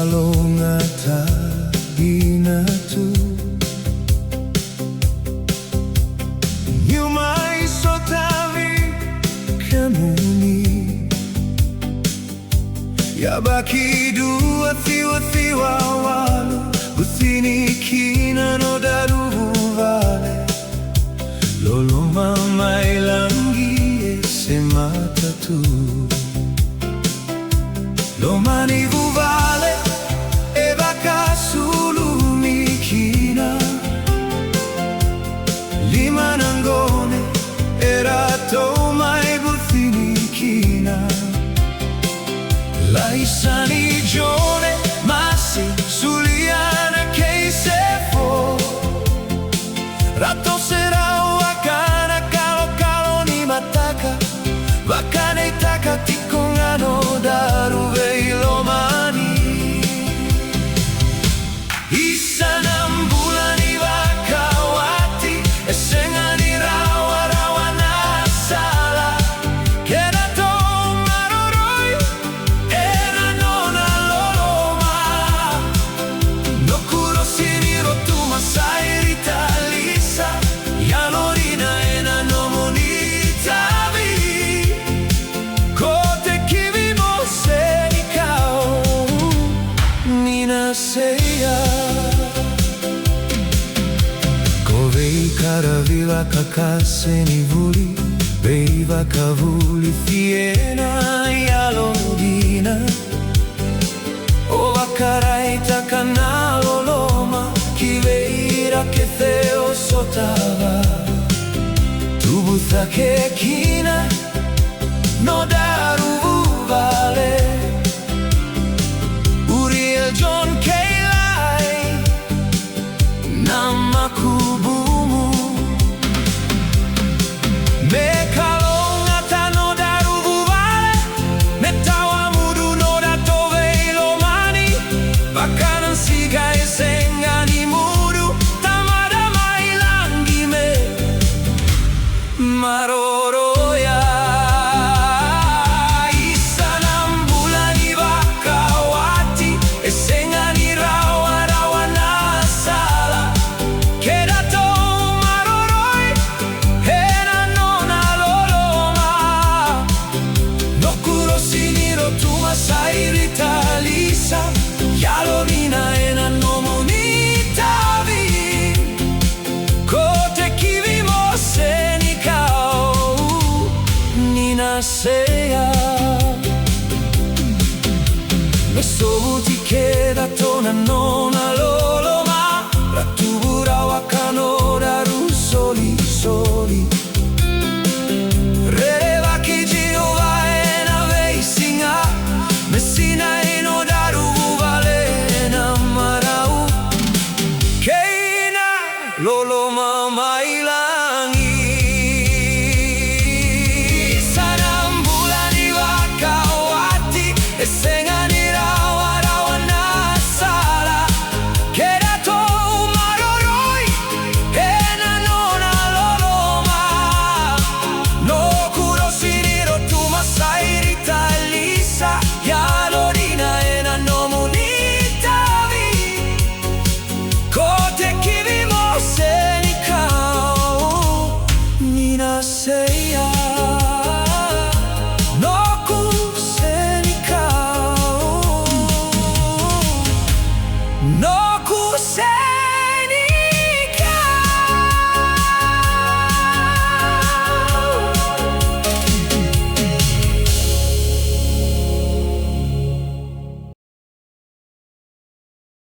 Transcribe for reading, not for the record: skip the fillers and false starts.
kalongata inatu nyumai sotavi kemuni yabaki dua thiwa walu buthini kina no daru vale lolo mama ilangi semata tu domani vale e vaka sulu mikina lima nangone era to mai buthini kina laisani gione masi suliana che se fo rato sera wakana kalo kalo ni mataka wakane taka tikongano daru veilomani isanam bulani wakawati esengani rawa rawa nasala kedato maroroi era nona loloma no kuro siniro tu masai ritalisa yalorina ena no monita Kovei karavila kakaseni vuli Beiva kavuli fiena yalodina Ova karaita kanalo loma Kiveira ke theo sotava Tubutha ke kina No daru vale Uriel John Kailai Namakubumu Me kalongata no daru vale Metawa mudu no dato veilomani Bakanan siga esengani mudu Tamada mailangi me Maroro sai ritalisa yalorina ena no monitavi kote kivimo senikao nina seya mesomuti kedato na no